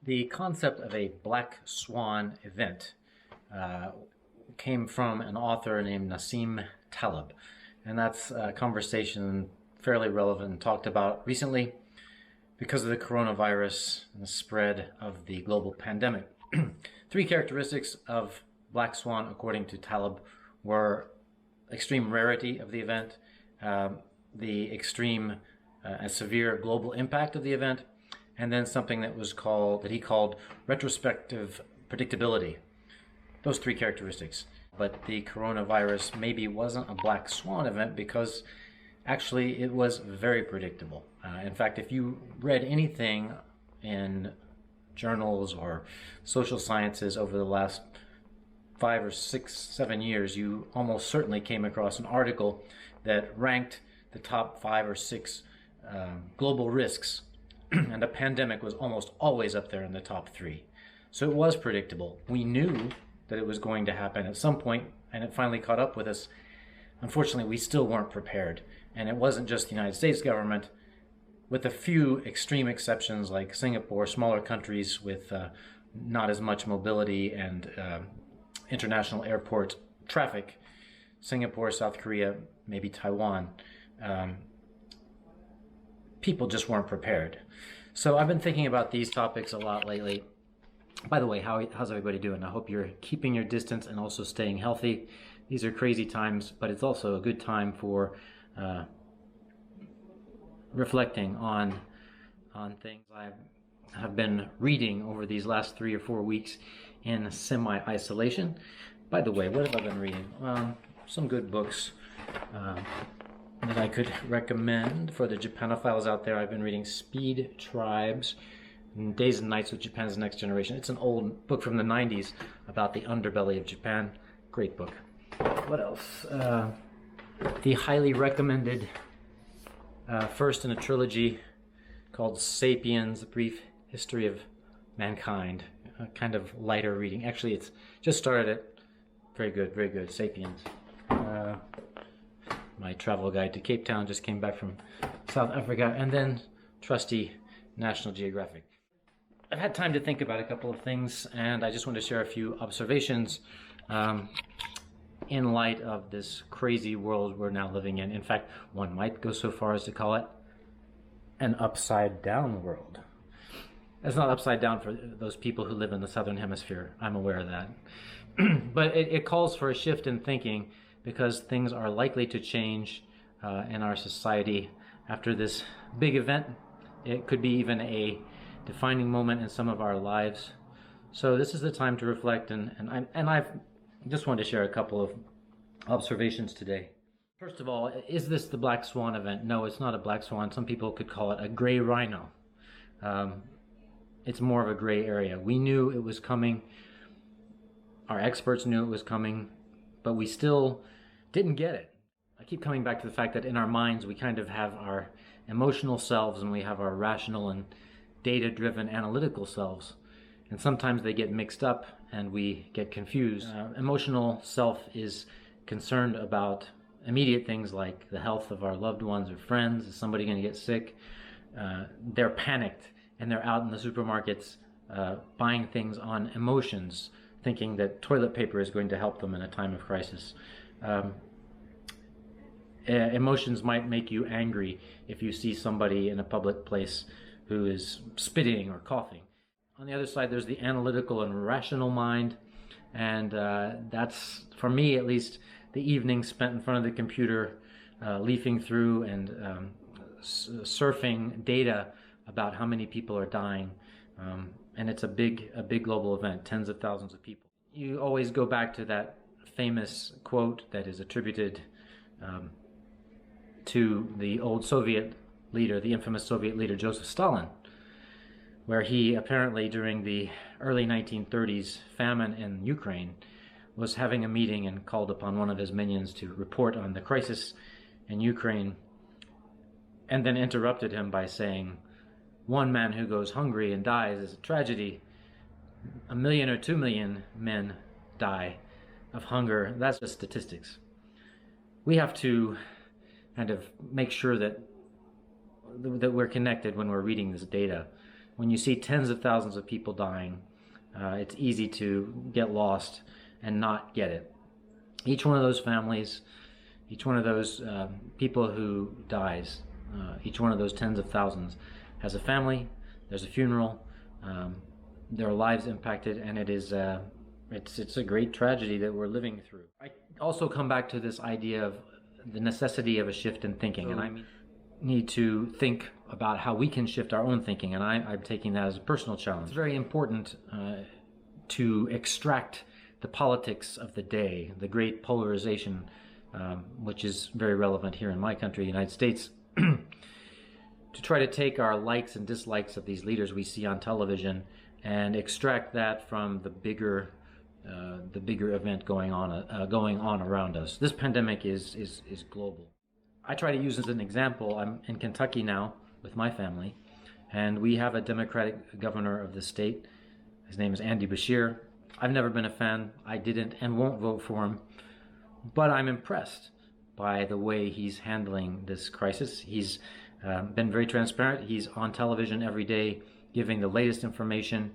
The concept of a black swan event uh, came from an author named Nassim Taleb, and that's a conversation fairly relevant and talked about recently because of the coronavirus and the spread of the global pandemic. Three characteristics of black swan, according to Taleb, were extreme rarity of the event, the extreme and severe global impact of the event, and then something that he called retrospective predictability. Those three characteristics. But the coronavirus maybe wasn't a black swan event because actually it was very predictable. In fact, if you read anything in journals or social sciences over the last 5 or 6, 7 years, you almost certainly came across an article that ranked the top 5 or 6 global risks, and the pandemic was almost always up there in the top 3. So it was predictable. We knew that it was going to happen at some point, and it finally caught up with us. Unfortunately, we still weren't prepared. And it wasn't just the United States government, with a few extreme exceptions like Singapore, smaller countries with not as much mobility and international airport traffic. Singapore, South Korea, maybe Taiwan. People just weren't prepared. So I've been thinking about these topics a lot lately. By the way, how's everybody doing? I hope you're keeping your distance and also staying healthy. These are crazy times, but it's also a good time for reflecting on things I have been reading over these last 3 or 4 weeks in semi-isolation. By the way, what have I been reading? Some good books that I could recommend for the Japanophiles out there. I've been reading Speed Tribes, Days and Nights with Japan's Next Generation. It's an old book from the 90s about the underbelly of Japan. Great book. What else? The highly recommended first in a trilogy called Sapiens, A Brief History of Mankind. A kind of lighter reading. Actually, it's just started it. Very good, very good. Sapiens. My travel guide to Cape Town, just came back from South Africa, and then trusty National Geographic. I've had time to think about a couple of things, and I just want to share a few observations in light of this crazy world we're now living in. In fact, one might go so far as to call it an upside down world. It's not upside down for those people who live in the southern hemisphere. I'm aware of that. But it calls for a shift in thinking because things are likely to change in our society after this big event. It could be even a defining moment in some of our lives. So this is the time to reflect, and I've just wanted to share a couple of observations today. First of all, is this the black swan event? No, it's not a black swan. Some people could call it a gray rhino. It's more of a gray area. We knew it was coming. Our experts knew it was coming, but we still didn't get it. I keep coming back to the fact that in our minds we kind of have our emotional selves and we have our rational and data-driven analytical selves. And sometimes they get mixed up and we get confused. Emotional self is concerned about immediate things like the health of our loved ones or friends. Is somebody going to get sick? They're panicked and they're out in the supermarkets buying things on emotions, thinking that toilet paper is going to help them in a time of crisis. Emotions might make you angry if you see somebody in a public place who is spitting or coughing. On the other side, there's the analytical and rational mind, and that's, for me at least, the evening spent in front of the computer, leafing through and surfing data about how many people are dying. And it's a big global event, tens of thousands of people. You always go back to that famous quote that is attributed to the old Soviet leader, the infamous Soviet leader Joseph Stalin, where he apparently during the early 1930s famine in Ukraine was having a meeting and called upon one of his minions to report on the crisis in Ukraine, and then interrupted him by saying, "One man who goes hungry and dies is a tragedy. 1 million or 2 million men die of hunger. That's just statistics." We have to kind of make sure that we're connected when we're reading this data. when you see tens of thousands of people dying, it's easy to get lost and not get it. Each one of those families, each one of those people who dies, each one of those tens of thousands has a family, there's a funeral, there are lives impacted, and it's a great tragedy that we're living through. I also come back to this idea of the necessity of a shift in thinking, and I need to think about how we can shift our own thinking, and I'm taking that as a personal challenge. It's very important to extract the politics of the day, the great polarization, which is very relevant here in my country, the United States, to try to take our likes and dislikes of these leaders we see on television and extract that from the bigger event going on around us. This pandemic is global. I try to use as an example, I'm in Kentucky now with my family, and we have a Democratic governor of the state. His name is Andy Beshear. I've never been a fan. I didn't and won't vote for him, but I'm impressed by the way he's handling this crisis. He's been very transparent. He's on television every day giving the latest information,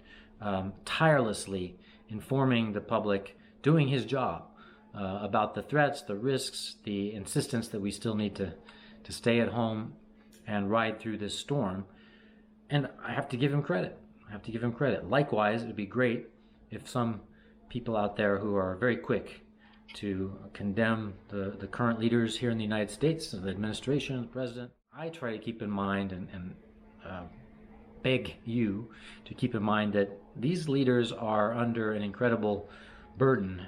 tirelessly informing the public, doing his job about the threats, the risks, the insistence that we still need to stay at home and ride through this storm. And I have to give him credit. Likewise, it would be great if some people out there who are very quick to condemn the current leaders here in the United States, the administration, the president. I try to keep in mind and beg you to keep in mind that these leaders are under an incredible burden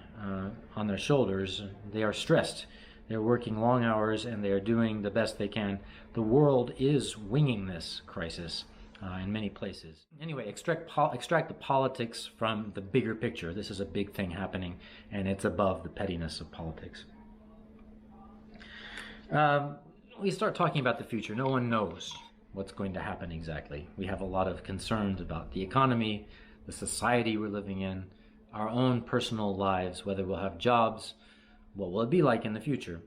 on their shoulders. They are stressed. They're working long hours and they are doing the best they can. The world is winging this crisis in many places. Anyway, extract the politics from the bigger picture. This is a big thing happening, and it's above the pettiness of politics. We start talking about the future. No one knows what's going to happen exactly. We have a lot of concerns about the economy, the society we're living in, our own personal lives, whether we'll have jobs, what will it be like in the future.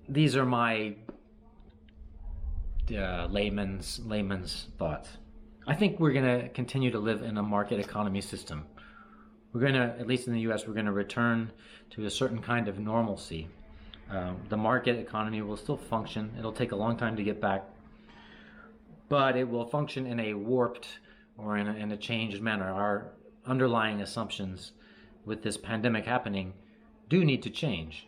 These are my layman's thoughts. I think we're going to continue to live in a market economy system. We're going to, at least in the US, we're going to return to a certain kind of normalcy. The market economy will still function. It'll take a long time to get back, but it will function in a warped or in a changed manner. Our underlying assumptions with this pandemic happening do need to change.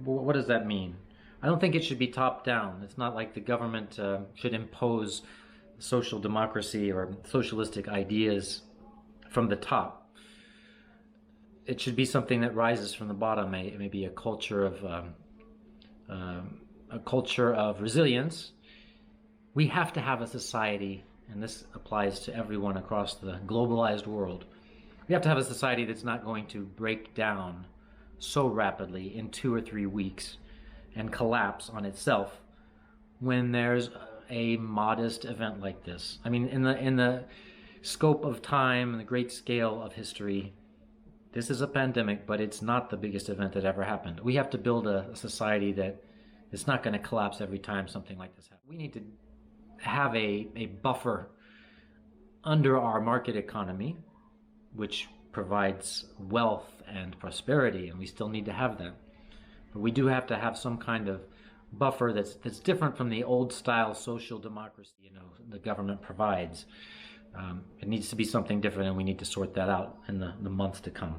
What does that mean? I don't think it should be top down. It's not like the government should impose social democracy or socialistic ideas from the top. It should be something that rises from the bottom. Maybe a culture of resilience. We have to have a society, and this applies to everyone across the globalized world. We have to have a society that's not going to break down so rapidly in 2 or 3 weeks and collapse on itself when there's a modest event like this. I mean, in the scope of time and the great scale of history, this is a pandemic, but it's not the biggest event that ever happened. We have to build a society that is not going to collapse every time something like this happens. We need to have a buffer under our market economy, which provides wealth and prosperity, and we still need to have that. But we do have to have some kind of buffer that's different from the old style social democracy, the government provides. It needs to be something different, and we need to sort that out in the months to come.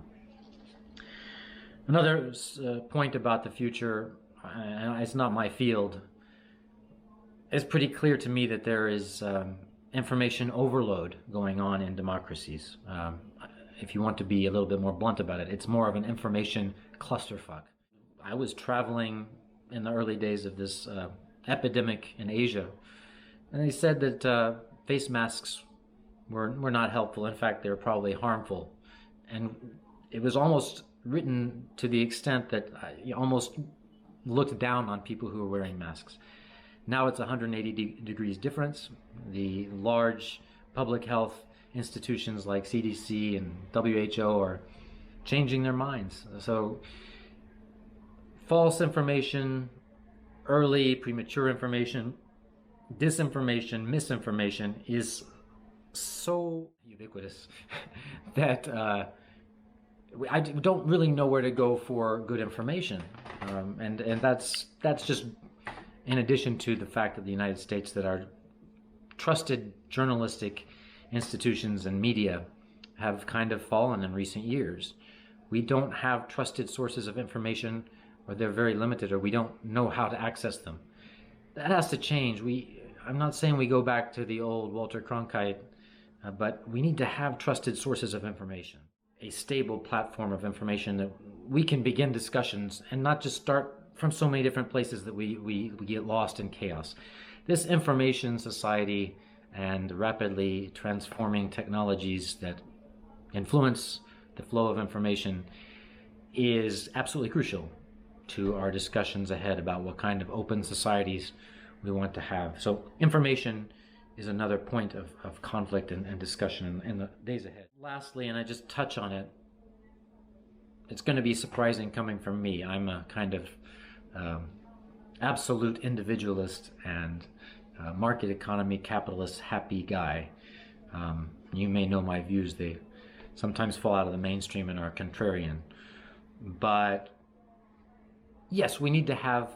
Another point about the future, and it's not my field, it's pretty clear to me that there is information overload going on in democracies. If you want to be a little bit more blunt about it, it's more of an information clusterfuck. I was traveling in the early days of this epidemic in Asia, and they said that face masks were not helpful. In fact, they were probably harmful. And it was almost written to the extent that you almost looked down on people who were wearing masks. Now it's 180 degrees difference. The large public health institutions like CDC and WHO are changing their minds. So false information, early premature information, disinformation, misinformation is so ubiquitous that I don't really know where to go for good information, and that's just in addition to the fact that the United States, that our trusted journalistic institutions and media have kind of fallen in recent years. We don't have trusted sources of information, or they're very limited, or we don't know how to access them. That has to change. I'm not saying we go back to the old Walter Cronkite, but we need to have trusted sources of information, a stable platform of information that we can begin discussions and not just start from so many different places that we get lost in chaos. This information society and rapidly transforming technologies that influence the flow of information is absolutely crucial to our discussions ahead about what kind of open societies we want to have. So information is another point of conflict and discussion in the days ahead. Lastly, and I just touch on it, it's going to be surprising coming from me. I'm a kind of absolute individualist and market economy, capitalist, happy guy. You may know my views. They sometimes fall out of the mainstream and are contrarian. But yes, we need to have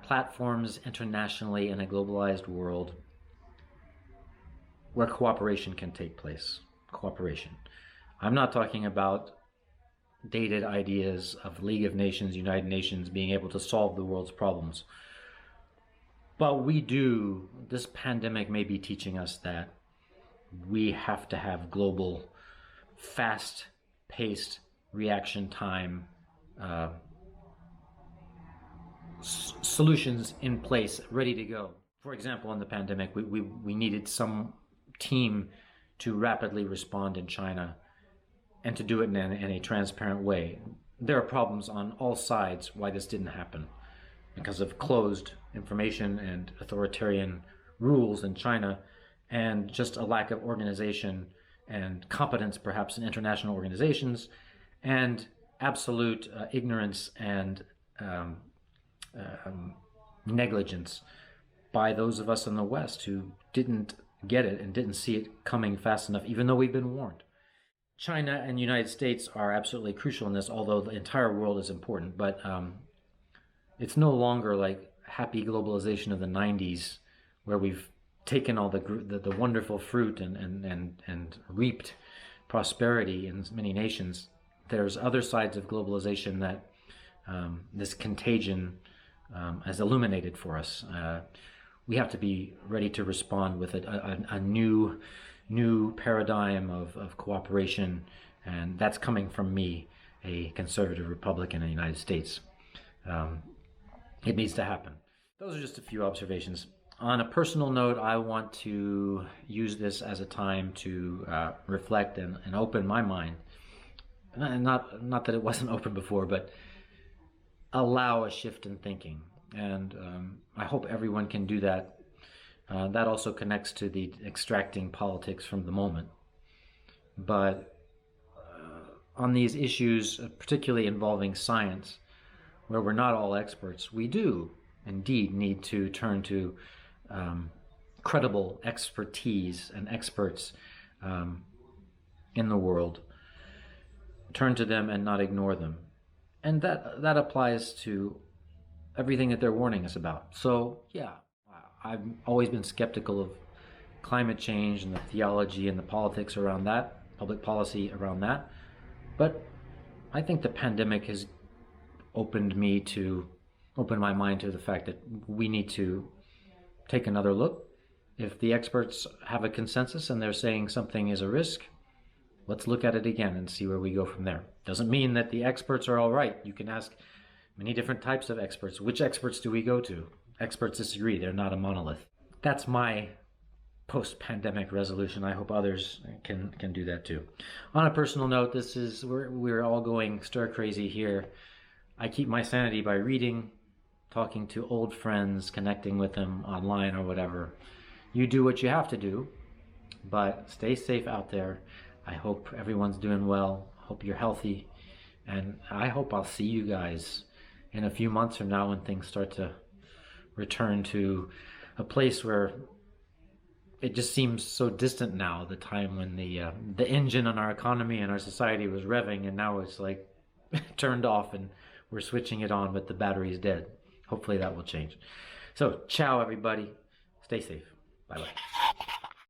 platforms internationally in a globalized world where cooperation can take place. Cooperation. I'm not talking about dated ideas of League of Nations, United Nations being able to solve the world's problems. But this pandemic may be teaching us that we have to have global, fast-paced reaction time solutions in place, ready to go. For example, in the pandemic, we needed some team to rapidly respond in China and to do it in a transparent way. There are problems on all sides why this didn't happen, because of closed information and authoritarian rules in China, and just a lack of organization and competence perhaps in international organizations, and absolute ignorance and negligence by those of us in the West who didn't get it and didn't see it coming fast enough, even though we've been warned. China and the United States are absolutely crucial in this, although the entire world is important. But it's no longer like happy globalization of the 90s, where we've taken all the wonderful fruit and reaped prosperity in many nations. There's other sides of globalization that this contagion has illuminated for us. We have to be ready to respond with a new paradigm of cooperation, and that's coming from me, a conservative Republican in the United States. It needs to happen. Those are just a few observations. On a personal note, I want to use this as a time to reflect and open my mind. And not that it wasn't open before, but allow a shift in thinking. And I hope everyone can do that. That also connects to the extracting politics from the moment. But on these issues, particularly involving science, where we're not all experts, we do indeed need to turn to credible expertise and experts in the world. Turn to them and not ignore them. And that applies to everything that they're warning us about. So, yeah, I've always been skeptical of climate change and the theology and the politics around that, public policy around that. But I think the pandemic has opened my mind to the fact that we need to take another look. If the experts have a consensus and they're saying something is a risk, let's look at it again and see where we go from there. Doesn't mean that the experts are all right. You can ask many different types of experts. Which experts do we go to? Experts disagree. They're not a monolith. That's my post-pandemic resolution. I hope others can do that too. On a personal note, we're all going stir crazy here. I keep my sanity by reading, talking to old friends, connecting with them online or whatever. You do what you have to do, but stay safe out there. I hope everyone's doing well. Hope you're healthy. And I hope I'll see you guys in a few months from now when things start to return to a place where it just seems so distant now, the time when the engine on our economy and our society was revving, and now it's like turned off and we're switching it on, but the battery's dead. Hopefully that will change. So, ciao, everybody. Stay safe. Bye-bye.